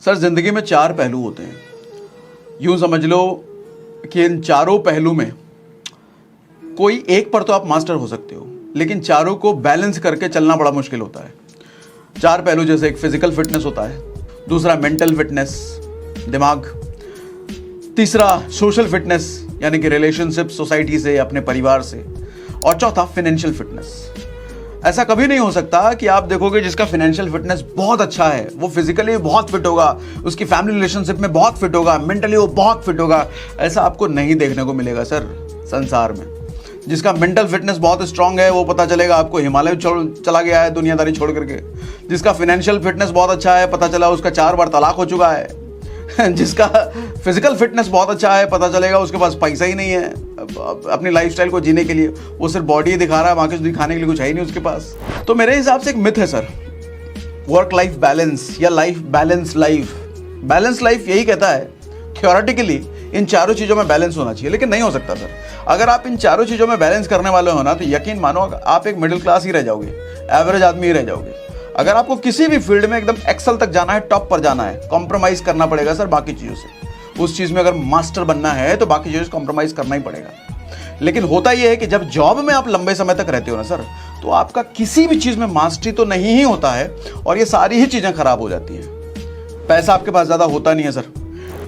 Sir जिंदगी में चार पहलू होते हैं। यूं समझ लो कि इन चारों पहलू में कोई एक पर तो आप मास्टर हो सकते हो, लेकिन चारों को बैलेंस करके चलना बड़ा मुश्किल होता है। चार पहलू जैसे एक फिजिकल फिटनेस होता है, दूसरा मेंटल फिटनेस दिमाग, तीसरा सोशल फिटनेस यानी कि रिलेशनशिप सोसाइटी से, अपने परिवार से, और चौथा फाइनेंशियल फिटनेस। ऐसा कभी नहीं हो सकता कि आप देखोगे जिसका फाइनेंशियल फिटनेस बहुत अच्छा है वो फिजिकली बहुत फिट होगा, उसकी फैमिली रिलेशनशिप में बहुत फिट होगा, मेंटली वो बहुत फिट होगा। ऐसा आपको नहीं देखने को मिलेगा सर संसार में। जिसका मेंटल फिटनेस बहुत स्ट्रांग है वो पता चलेगा आपको हिमालय चला गया है दुनियादारी छोड़ करके। जिसका फाइनेंशियल फिटनेस बहुत अच्छा है पता चला उसका 4 बार तलाक हो चुका है। जिसका फिजिकल फिटनेस बहुत अच्छा है पता चलेगा उसके पास पैसा ही नहीं है अपनी लाइफस्टाइल को जीने के लिए, वो सिर्फ बॉडी दिखा रहा है, बाकी दिखाने के लिए कुछ है ही नहीं उसके पास। तो मेरे हिसाब से एक मिथ है सर, वर्क लाइफ बैलेंस या लाइफ बैलेंस लाइफ यही कहता है थ्योरेटिकली इन चारों चीज़ों में बैलेंस होना चाहिए, लेकिन नहीं हो सकता सर। अगर आप इन चारों चीज़ों में बैलेंस करने वाले हो ना तो यकीन मानो आप एक मिडिल क्लास ही रह जाओगे, एवरेज आदमी ही रह जाओगे। अगर आपको किसी भी फील्ड में एकदम एक्सल तक जाना है, टॉप पर जाना है, कॉम्प्रोमाइज़ करना पड़ेगा सर बाकी चीज़ों से। उस चीज़ में अगर मास्टर बनना है तो बाकी चीज़ों से कॉम्प्रोमाइज़ करना ही पड़ेगा। लेकिन होता यह है कि जब जॉब में आप लंबे समय तक रहते हो ना सर, तो आपका किसी भी चीज़ में मास्टरी तो नहीं ही होता है और ये सारी ही चीज़ें खराब हो जाती हैं। पैसा आपके पास ज़्यादा होता नहीं है सर,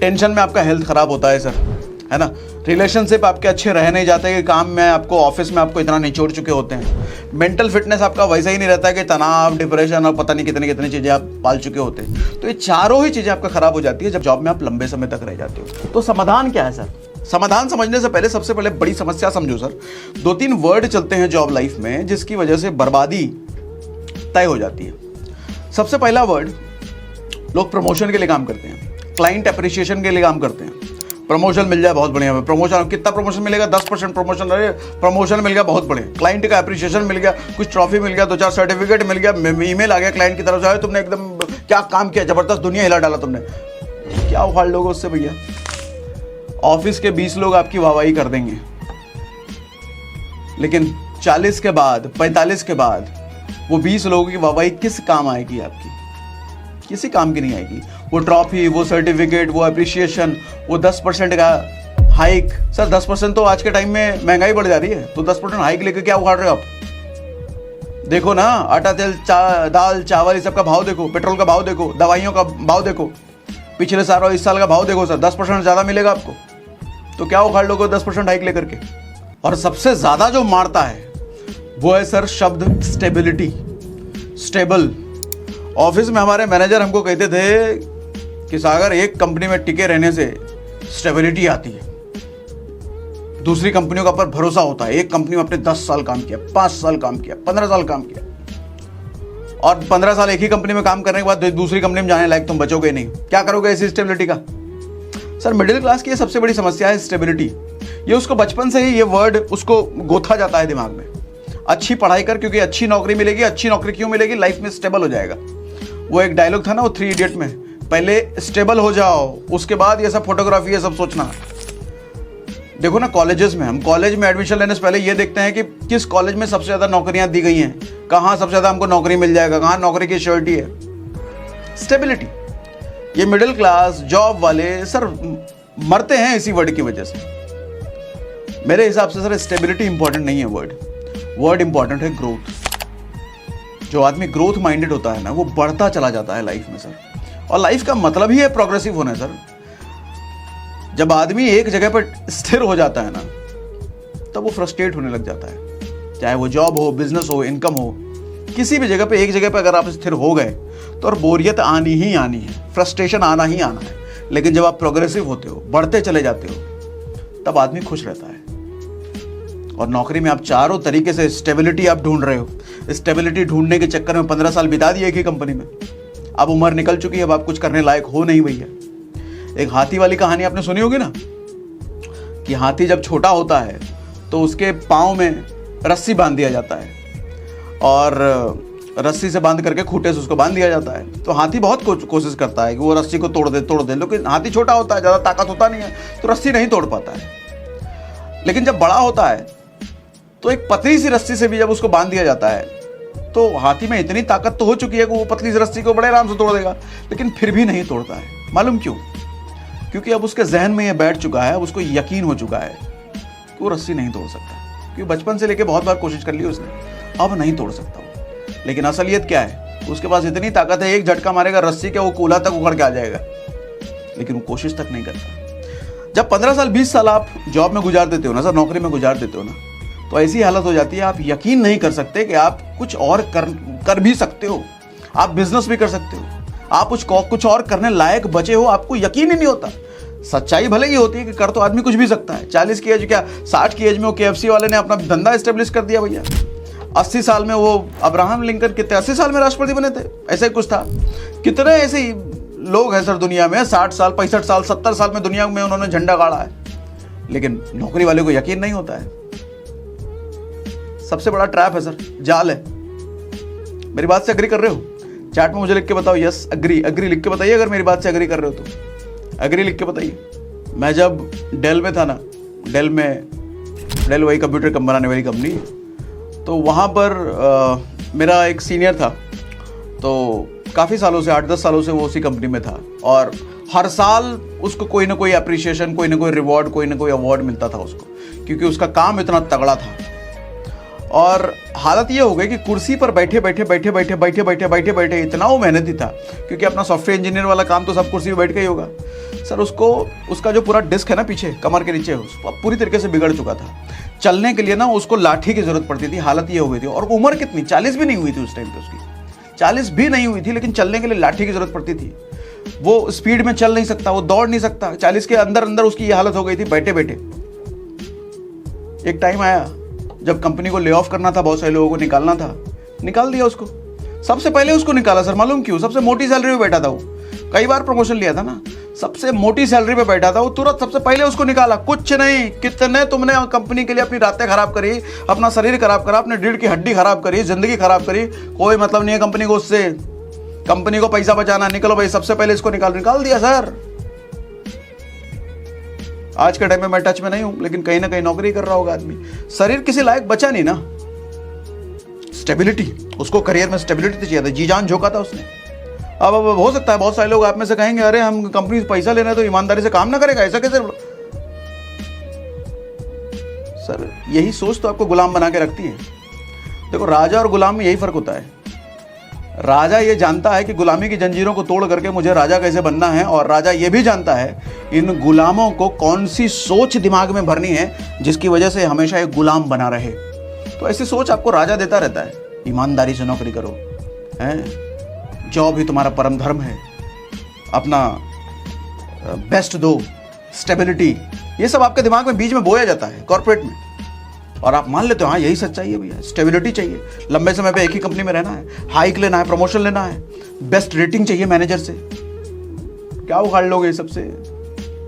टेंशन में आपका हेल्थ खराब होता है सर, है ना। रिलेशनशिप आपके अच्छे रह नहीं जाते कि काम में आपको, ऑफिस में आपको इतना निचोड़ चुके होते हैं। मेंटल फिटनेस आपका वैसा ही नहीं रहता है कि तनाव, डिप्रेशन और पता नहीं कितनी कितनी चीज़ें आप पाल चुके होते हैं। तो ये चारों ही चीज़ें आपका खराब हो जाती है जब जॉब में आप लंबे समय तक रह जाते हो। तो समाधान क्या है सर? समाधान समझने से पहले सबसे पहले बड़ी समस्या समझो सर। 2-3 वर्ड चलते हैं जॉब लाइफ में जिसकी वजह से बर्बादी तय हो जाती है। सबसे पहला वर्ड, लोग प्रमोशन के लिए काम करते हैं, क्लाइंट अप्रिशिएशन के लिए काम करते हैं। प्रमोशन मिल जाए बहुत बढ़िया, प्रमोशन कितना प्रमोशन मिलेगा? 10% प्रमोशन। अरे प्रमोशन मिल गया बहुत बढ़िया, क्लाइंट का अप्रिशिएशन मिल गया, कुछ ट्रॉफी मिल गया, 2-4 सर्टिफिकेट मिल गया, ईमेल आ गया क्लाइंट की तरफ से, आए तुमने एकदम क्या काम किया, जबरदस्त, दुनिया हिला डाला तुमने। क्या उखाड़ लोगे उससे भैया? ऑफिस के 20 लोग आपकी वाहवाही कर देंगे, लेकिन 40 के बाद, 45 के बाद वो 20 लोगों की वाहवाही किस काम आएगी आपकी? किसी काम की नहीं आएगी। वो ट्रॉफी, वो सर्टिफिकेट, वो अप्रिशिएशन, वो 10% का हाइक। सर 10% तो आज के टाइम में महंगाई बढ़ जा रही है, तो 10% हाइक लेकर क्या उखाड़ रहे हो आप? देखो ना, आटा, तेल, दाल, चावल, इस सब का भाव देखो, पेट्रोल का भाव देखो, दवाइयों का भाव देखो, पिछले साल और इस साल का भाव देखो सर। 10% ज़्यादा मिलेगा आपको, तो क्या उखाड़ लोगे 10% हाइक लेकर के? और सबसे ज़्यादा जो मारता है वो है सर शब्द स्टेबिलिटी, स्टेबल। ऑफिस में हमारे मैनेजर हमको कहते थे कि सागर, एक कंपनी में टिके रहने से स्टेबिलिटी आती है, दूसरी कंपनियों का पर भरोसा होता है। एक कंपनी में अपने 10 साल काम किया, 5 साल काम किया, 15 साल काम किया, और 15 साल एक ही कंपनी में काम करने के बाद दूसरी कंपनी में जाने लायक तुम बचोगे नहीं। क्या करोगे ऐसी स्टेबिलिटी का? सर मिडिल क्लास की ये सबसे बड़ी समस्या है स्टेबिलिटी। ये उसको बचपन से ही ये वर्ड उसको गोथा जाता है दिमाग में। अच्छी पढ़ाई कर, क्योंकि अच्छी नौकरी मिलेगी। अच्छी नौकरी क्यों मिलेगी? लाइफ में स्टेबल हो जाएगा। वो एक डायलॉग था ना वो 3 इडियट में, पहले स्टेबल हो जाओ उसके बाद ये सब फोटोग्राफी ये सब सोचना। देखो ना कॉलेजेस में, हम कॉलेज में एडमिशन लेने से पहले ये देखते हैं कि किस कॉलेज में सबसे ज़्यादा नौकरियां दी गई हैं, कहाँ सबसे ज़्यादा हमको नौकरी मिल जाएगा, कहाँ नौकरी की श्योरिटी है। स्टेबिलिटी। ये मिडिल क्लास जॉब वाले सर मरते हैं इसी वर्ड की वजह से। मेरे हिसाब से सर स्टेबिलिटी इंपॉर्टेंट नहीं है वर्ड इंपॉर्टेंट है ग्रोथ। जो आदमी ग्रोथ माइंडेड होता है ना वो बढ़ता चला जाता है लाइफ में सर, और लाइफ का मतलब ही है प्रोग्रेसिव होना है सर। जब आदमी एक जगह पर स्थिर हो जाता है ना तब वो फ्रस्ट्रेट होने लग जाता है, चाहे वो जॉब हो, बिजनेस हो, इनकम हो, किसी भी जगह पे एक जगह पे अगर आप स्थिर हो गए तो और बोरियत आनी ही आनी है, फ्रस्ट्रेशन आना ही आना है। लेकिन जब आप प्रोग्रेसिव होते हो, बढ़ते चले जाते हो, तब आदमी खुश रहता है। और नौकरी में आप चारों तरीके से स्टेबिलिटी आप ढूंढ रहे हो। स्टेबिलिटी ढूंढने के चक्कर में 15 साल बिता दिए एक ही कंपनी में। अब उम्र निकल चुकी है, अब आप कुछ करने लायक हो नहीं भैया। एक हाथी वाली कहानी आपने सुनी होगी ना, कि हाथी जब छोटा होता है तो उसके पाँव में रस्सी बांध दिया जाता है और रस्सी से बांध करके खूंटे से उसको बांध दिया जाता है। तो हाथी बहुत कोशिश करता है कि वो रस्सी को तोड़ दे, लेकिन हाथी छोटा होता है, ज़्यादा ताकत होता नहीं है, तो रस्सी नहीं तोड़ पाता है। लेकिन जब बड़ा होता है तो एक पतली सी रस्सी से भी जब उसको बांध दिया जाता है तो हाथी में इतनी ताकत तो हो चुकी है कि वो पतली सी रस्सी को बड़े आराम से तोड़ देगा, लेकिन फिर भी नहीं तोड़ता है। मालूम क्यों? क्योंकि अब उसके जहन में ये बैठ चुका है, अब उसको यकीन हो चुका है कि वो रस्सी नहीं तोड़ सकता, क्योंकि बचपन से लेके बहुत बार कोशिश कर ली उसने, अब नहीं तोड़ सकता वो। लेकिन असलियत क्या है? उसके पास इतनी ताकत है, एक झटका मारेगा रस्सी के, वो कूल्हा तक उखड़ के आ जाएगा, लेकिन वो कोशिश तक नहीं करता। जब 15 साल 20 साल आप जॉब में गुजार देते हो ना सर, नौकरी में गुजार देते हो ना, तो ऐसी हालत हो जाती है आप यकीन नहीं कर सकते कि आप कुछ और कर भी सकते हो, आप बिजनेस भी कर सकते हो, आप कुछ और करने लायक बचे हो, आपको यकीन ही नहीं होता। सच्चाई भले ही होती है कि कर तो आदमी कुछ भी सकता है। 40 की एज, क्या 60 की एज में वो KFC वाले ने अपना धंधा एस्टेब्लिश कर दिया भैया। 80 साल में वो अब्राहम लिंकन कितने 80 साल में राष्ट्रपति बने थे, ऐसा ही कुछ था। कितने ऐसे ही लोग हैं सर दुनिया में, 60 साल 65 साल 70 साल में दुनिया में उन्होंने झंडा गाड़ा है, लेकिन नौकरी वाले को यकीन नहीं होता है। सबसे बड़ा ट्रैप है सर, जाल है। मेरी बात से एग्री कर रहे हो? चैट में मुझे लिख के बताओ, यस अग्री लिख के बताइए अगर मेरी बात से एग्री कर रहे हो तो। एग्री लिख के बताइए। मैं जब डेल में था ना, डेल वही कंप्यूटर बनाने वाली कंपनी, तो वहाँ पर मेरा एक सीनियर था, तो काफ़ी सालों से 8-10 सालों से वो उसी कंपनी में था, और हर साल उसको कोई ना कोई अप्रिशिएशन, कोई ना कोई रिवॉर्ड, कोई ना कोई अवार्ड मिलता था उसको, क्योंकि उसका काम इतना तगड़ा था। और हालत ये हो गई कि कुर्सी पर बैठे बैठे इतना वो मेहनती था, क्योंकि अपना सॉफ्टवेयर इंजीनियर वाला काम तो सब कुर्सी पे बैठ के ही होगा सर। उसका जो पूरा डिस्क है ना पीछे कमर के नीचे, पूरी तरीके से बिगड़ चुका था। चलने के लिए ना उसको लाठी की जरूरत पड़ती थी। हालत ये हो गई थी, और उम्र कितनी, 40 भी नहीं हुई थी उस टाइम पे उसकी, 40 भी नहीं हुई थी, लेकिन चलने के लिए लाठी की जरूरत पड़ती थी। वो स्पीड में चल नहीं सकता, वो दौड़ नहीं सकता। 40 के अंदर उसकी ये हालत हो गई थी बैठे बैठे। एक टाइम आया जब कंपनी को ले ऑफ करना था, बहुत सारे लोगों को निकालना था, निकाल दिया उसको। सबसे पहले उसको निकाला सर, मालूम क्यों? सबसे मोटी सैलरी पे बैठा था वो, कई बार प्रमोशन लिया था ना, सबसे मोटी सैलरी पे बैठा था वो, तुरंत सबसे पहले उसको निकाला। कुछ नहीं, कितने तुमने कंपनी के लिए अपनी रातें खराब करी, अपना शरीर खराब करा, अपने रीढ़ की हड्डी खराब करी, जिंदगी खराब करी, कोई मतलब नहीं है कंपनी को उससे। कंपनी को पैसा बचाना, निकलो भाई, सबसे पहले इसको निकाल दिया सर। आज के टाइम में मैं टच में नहीं हूं, लेकिन कहीं ना कहीं नौकरी कर रहा होगा आदमी। शरीर किसी लायक बचा नहीं ना, स्टेबिलिटी, उसको करियर में स्टेबिलिटी चाहिए था, जी जान झोंका था उसने। अब हो सकता है बहुत सारे लोग आप में से कहेंगे, अरे हम कंपनी से पैसा लेना है तो ईमानदारी से काम ना करेगा, ऐसा कैसे? सर यही सोच तो आपको गुलाम बना के रखती है। देखो, राजा और गुलाम में यही फर्क होता है। राजा ये जानता है कि गुलामी की जंजीरों को तोड़ करके मुझे राजा कैसे बनना है, और राजा ये भी जानता है इन गुलामों को कौन सी सोच दिमाग में भरनी है जिसकी वजह से हमेशा एक गुलाम बना रहे। तो ऐसी सोच आपको राजा देता रहता है। ईमानदारी से नौकरी करो, हैं, जॉब ही तुम्हारा परम धर्म है, अपना बेस्ट दो, स्टेबिलिटी, ये सब आपके दिमाग में बीच में बोया जाता है कॉर्पोरेट में, और आप मान लेते हो हाँ यही सच्चाई है भैया। स्टेबिलिटी चाहिए, लंबे समय पे एक ही कंपनी में रहना है, हाइक लेना है, प्रमोशन लेना है, बेस्ट रेटिंग चाहिए मैनेजर से। क्या उखाड़ लोगे सबसे?